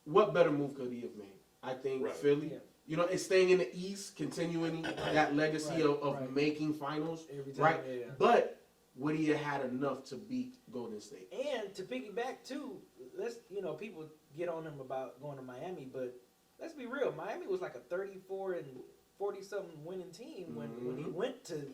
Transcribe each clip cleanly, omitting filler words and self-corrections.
what better move could he have made? I think Philly. Yeah. You know, it's staying in the East, continuing that legacy of making finals, every time, right? Yeah. But would he have had enough to beat Golden State? And to piggyback too, people get on him about going to Miami, but let's be real, Miami was like a 34 and 40-something winning team when he went to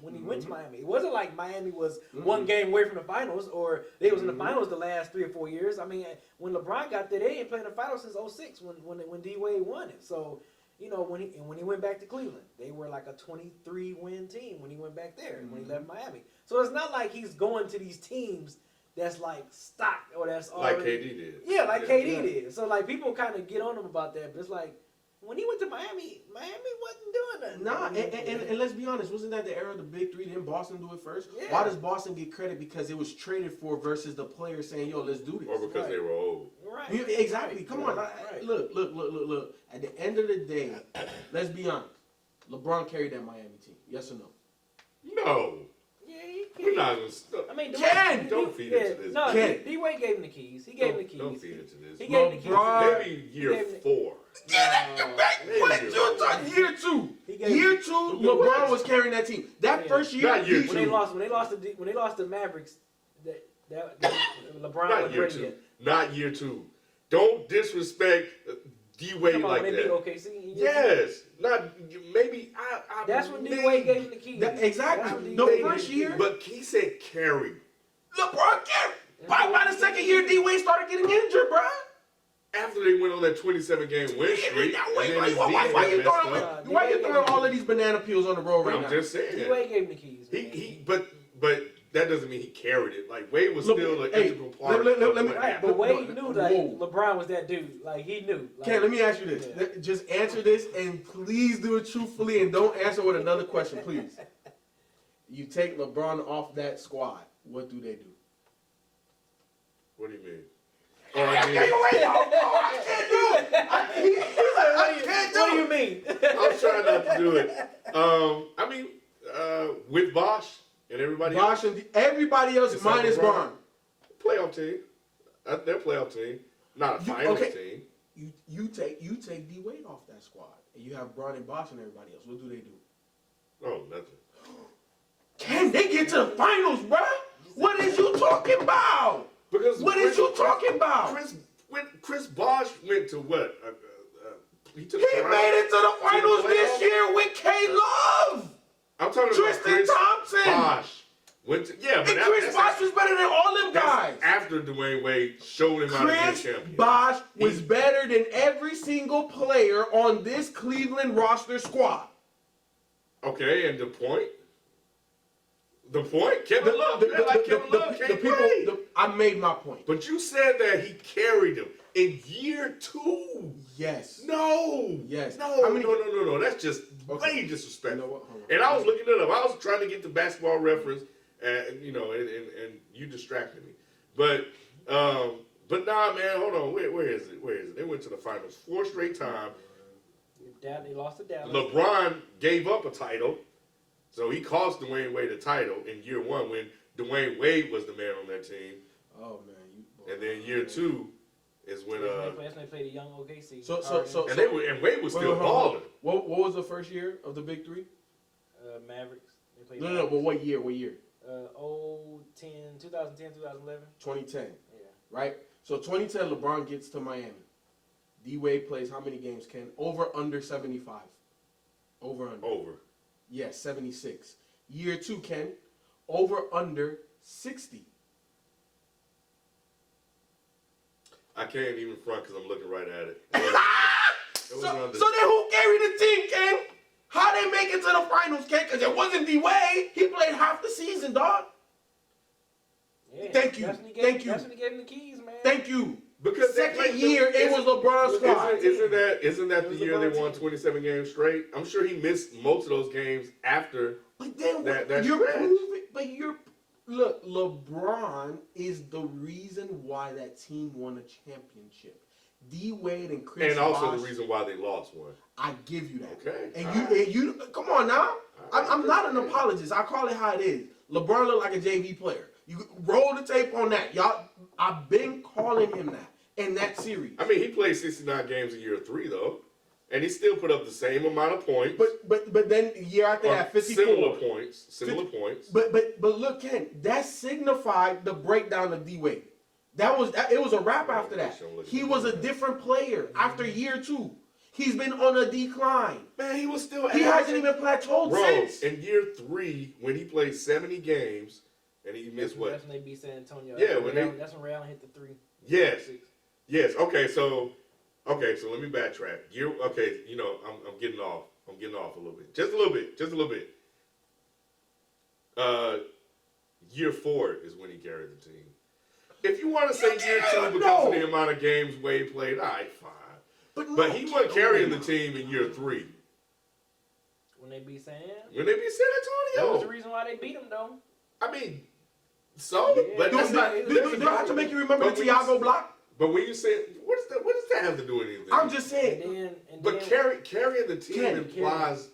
Miami. It wasn't like Miami was one game away from the finals, or they was in the finals the last 3 or 4 years. I mean, when LeBron got there, they ain't played in the finals since 06 when D Wade won it. So. When he went back to Cleveland, they were like a 23-win team when he went back there, when he left Miami. So it's not like he's going to these teams that's like stock or that's already... Like KD did. Yeah, like KD did. So like people kind of get on him about that, but it's like, when he went to Miami wasn't doing nothing. Nah, and let's be honest, wasn't that the era of the Big Three? Didn't Boston do it first? Yeah. Why does Boston get credit? Because it was traded for versus the players saying, yo, let's do this. Or because they were old. Right. Exactly. Come on. Right. Look. At the end of the day, let's be honest. LeBron carried that Miami team. Yes or no? No. Yeah, he We're not going I mean, don't feed into this. No, D-Wade gave him the keys. He gave him the keys. Don't feed into this. He gave him the keys. Maybe year 4. Year 2. Year 2, LeBron was carrying that team. That first year, not year 2. When they lost to Mavericks, that LeBron was ready yet. Not year 2. Don't disrespect D-Wade like that. Beat OKC. Yes. Not maybe That's when D-Wade gave him the key. Exactly. The first year. But he said carry. LeBron carried. By the second year, D-Wade started getting injured, bro. After they went on that 27-game win streak. Why you throwing all of these banana peels on the road right now? I'm just saying. D-Wade gave him the keys. But that doesn't mean he carried it. Like, Wade was still an integral part. But Wade knew that LeBron was that dude. Like, he knew. Ken, let me ask you this. Yeah. Just answer this, and please do it truthfully, and don't answer with another question, please. You take LeBron off that squad, what do they do? What do you mean? I can't do it. I can't do it. What do you mean? I'm trying not to do it. With Bosh and everybody else. And everybody else minus Braun. Playoff team. They're playoff team. Not a finals team. You take D-Wade off that squad, and you have Braun and Bosh and everybody else. What do they do? Oh, nothing. Can they get to the finals, bro? What is you talking about? Because what is you talking about? Chris Bosh went to what? He made it to the finals this year with K-Love. I'm talking Tristan about Chris Thompson. Bosh went to, but Chris Bosh was better than all them guys. After Dwayne Wade showed him how to be a champion. Chris Bosh was better than every single player on this Cleveland roster squad. Okay, and the point? The point? Kevin Love. I made my point. But you said that he carried him in year 2. Yes. No. Yes. No. That's just way disrespectful. You know and I was looking it up. I was trying to get the basketball reference, and you distracted me. But nah, man, hold on. Where is it? They went to the finals 4 straight times. They lost to Dallas. LeBron gave up a title. So he cost Dwayne Wade a title in year 1 when Dwayne Wade was the man on that team. Oh man, and then year 2 is when that's when they played a young OKC. And Wade was still balling. What was the first year of the Big Three? Mavericks. They played no. But what year? 2010, 2011. 2010. Yeah. Right. So 2010, LeBron gets to Miami. D Wade plays how many games? Ken? Over under 75. Over. Yes, 76. Year 2, Ken, over under 60. I can't even front because I'm looking right at it. So then who carried the team, Ken? How they make it to the finals, Ken? Because it wasn't D-Wade. He played half the season, dog. Yeah, Thank you. That's when he gave him the keys, man. Thank you. Because second year, it was LeBron's squad. Isn't that the year they won 27 games straight? I'm sure he missed most of those games after that look, LeBron is the reason why that team won a championship. D-Wade and Chris and also Bosh, the reason why they lost one. I give you that. Okay. And you come on now. I'm not an apologist. I call it how it is. LeBron looked like a JV player. You roll the tape on that. Y'all, I've been calling him that. in that series. I mean, he played 69 games in year 3 though, and he still put up the same amount of points. But then year after that, 54. Similar points. But look, Ken, that signified the breakdown of D-Wade. It was a wrap after that. He was a different player after year 2. He's been on a decline. Man, he was still. He hasn't even plateaued since. In year 3, when he played 70 games, and he missed what? That's when they beat San Antonio. Yeah, that's when Ray Allen hit the 3. Yes. Okay, so let me backtrack. I'm getting off. I'm getting off a little bit. Just a little bit. Year 4 is when he carried the team. If you want to say year 2 because of the amount of games Wade played, all right, fine. But he wasn't carrying the team in year 3. When they beat San Antonio. That was the reason why they beat him, though. I mean, but that's not. Do I have to make you remember the Thiago block? But when you say, what does that have to do with anything? I'm just saying. But carrying the team implies,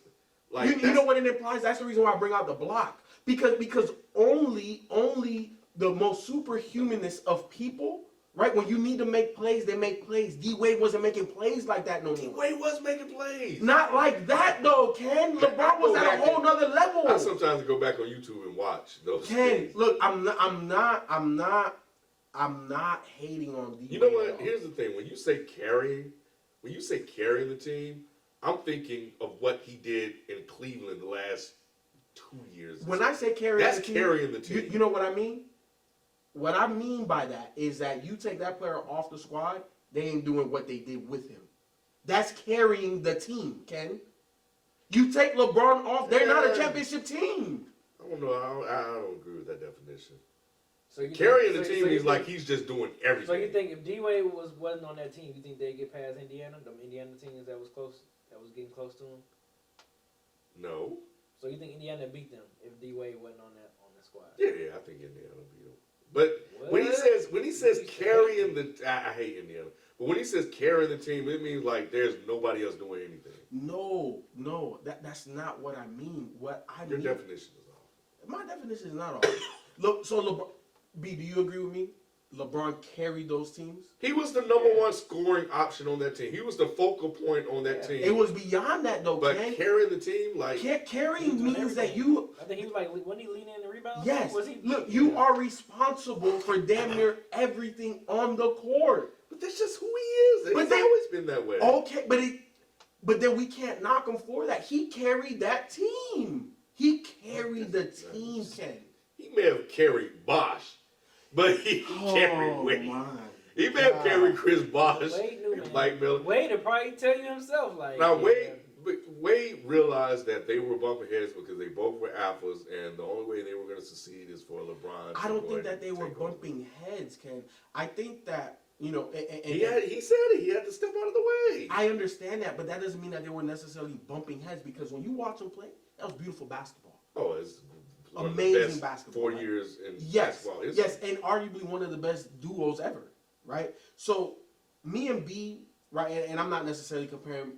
like, you know what it implies? That's the reason why I bring out the block. Because only the most superhumanist of people, right? When you need to make plays, they make plays. D-Wade wasn't making plays like that no more. D-Wade was making plays. Not like that though, Ken. LeBron was at a whole nother level. I sometimes go back on YouTube and watch those. Ken, look, I'm not hating on D-Wade. You know what? Here's the thing. When you say carrying the team, I'm thinking of what he did in Cleveland the last 2 years. When I say carrying the team, carrying the team. You know what I mean? What I mean by that is that you take that player off the squad, they ain't doing what they did with him. That's carrying the team, Ken. You take LeBron off, they're not a championship team. I don't know. I don't agree with that definition. So carrying the team is like he's just doing everything. So you think if D-Wade wasn't on that team, you think they'd get past Indiana? The Indiana teams that was getting close to him? No. So you think Indiana beat them if D-Wade wasn't on that squad? Yeah, I think Indiana beat them. But when he says carrying the, I hate Indiana. But when he says carrying the team, it means like there's nobody else doing anything. No, that's not what I mean. Your definition is off. My definition is not off. Look, so LeBron, B, do you agree with me? LeBron carried those teams. He was the number one scoring option on that team. He was the focal point on that team. It was beyond that though. But Ken, carrying the team, like carrying means that you. I think he was like, wasn't he leaning in the rebound? Yes. Look, you are responsible for damn near everything on the court. But that's just who he is. He's always been that way. Okay, but then we can't knock him for that. He carried that team. He carried the team, Ken. He may have carried Bosh. But he carried Wade. He may have carried Chris Bosh and Mike Miller. Wade would probably tell you himself. Like, now, Wade realized that they were bumping heads because they both were alphas, and the only way they were going to succeed is for LeBron. I don't think that they were bumping heads, Ken. I think that, he said it. He had to step out of the way. I understand that, but that doesn't mean that they were necessarily bumping heads because when you watch them play, that was beautiful basketball. Oh, it's amazing basketball. 4 years in basketball. Yes, and arguably one of the best duos ever, right? So me and B, right, and I'm not necessarily comparing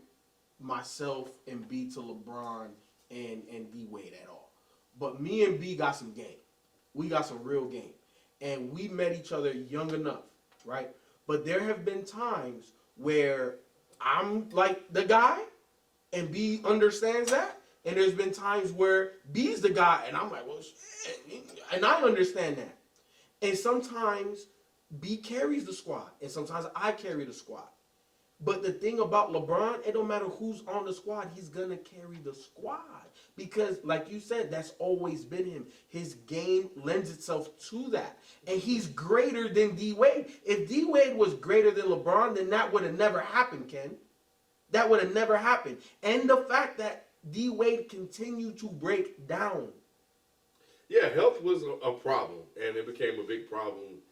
myself and B to LeBron and D-Wade at all. But me and B got some game. We got some real game. And we met each other young enough, right? But there have been times where I'm like the guy and B understands that. And there's been times where B's the guy, and I'm like, well, shit. And I understand that. And sometimes B carries the squad, and sometimes I carry the squad. But the thing about LeBron, it don't matter who's on the squad, he's going to carry the squad. Because, like you said, that's always been him. His game lends itself to that. And he's greater than D-Wade. If D-Wade was greater than LeBron, then that would have never happened, Ken. That would have never happened. And the fact that D-Wade continued to break down. Yeah, health was a problem, and it became a big problem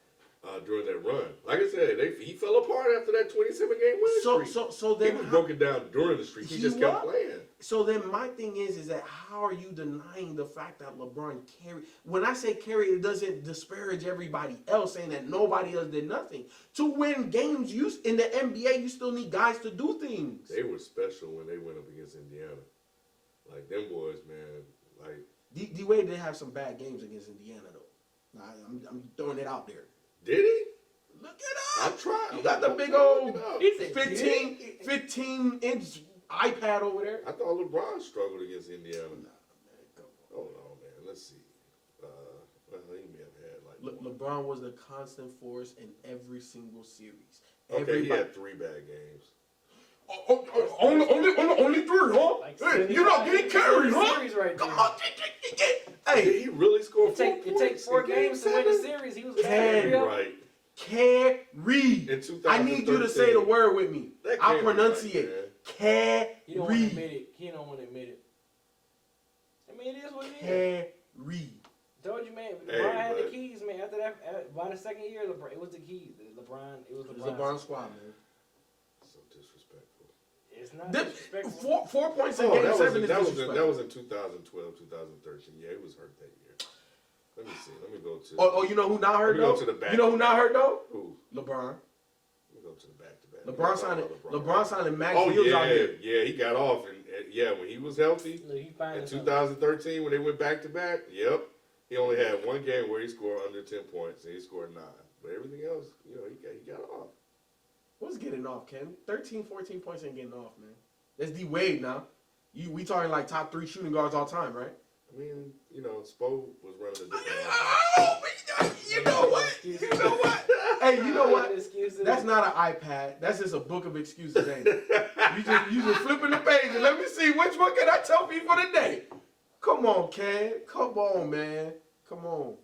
during that run. Like I said, he fell apart after that 27-game winning streak. So then he was broken down during the streak. He just kept playing. So then my thing is that how are you denying the fact that LeBron carried? When I say carry, it doesn't disparage everybody else, saying that nobody else did nothing. To win games, in the NBA, you still need guys to do things. They were special when they went up against Indiana. Like, them boys, man, like... D-Wade did have some bad games against Indiana, though. I'm throwing it out there. Did he? Look it up. I'm trying. You got the big old He said 15-inch iPad over there. I thought LeBron struggled against Indiana. Hold on, man. Let's see. Well, he may have had like. LeBron was the constant force in every single series. Okay, he had 3 bad games. Only 3, huh? Like Hey, you're not getting carried, huh? Series right Come there. on, hey, Did he really score It 4 take points? 4 in game games to win the 7? series. He was Can. bad. Right. carry. In 2013. I need you to say the word with me. That I'll can't be pronunciate. right, Carry. He don't want to admit it. He don't want to admit it. I mean, it is what it is. Carry. Told you, man. Hey, LeBron had the but- keys, man. After that, by the second year, LeBron, it was the keys. LeBron, it was It's LeBron's LeBron squad, man. So disrespectful. It's not Them- disrespectful. 4 points in Oh, game that 7 was, is that, was disrespectful. that was in 2012, 2013. Yeah, he was hurt that year. Let me see. Let me go to. Oh, you know who not hurt Let me though? go to the back. You know who not hurt though? Who? LeBron. Let me go to the back-to-back. LeBron signed LeBron signed Max Oh Deals out here. yeah, he got off, and yeah, when he was healthy Look, he finally in 2013 when they went back-to-back. Yep, he only had 1 game where he scored under 10 points, and he scored 9. But everything else, you know, he got off. What's getting off, Ken? 13, 14 points ain't getting off, man. That's D Wade now. We talking like top 3 shooting guards all time, right? I mean, you know, Spo was running a different. You know what? You know what? Hey, you know what? Excuses. That's not an iPad. That's just a book of excuses, ain't it? You just flipping the page and let me see which one can I tell people today. Come on, Ken. Come on, man. Come on.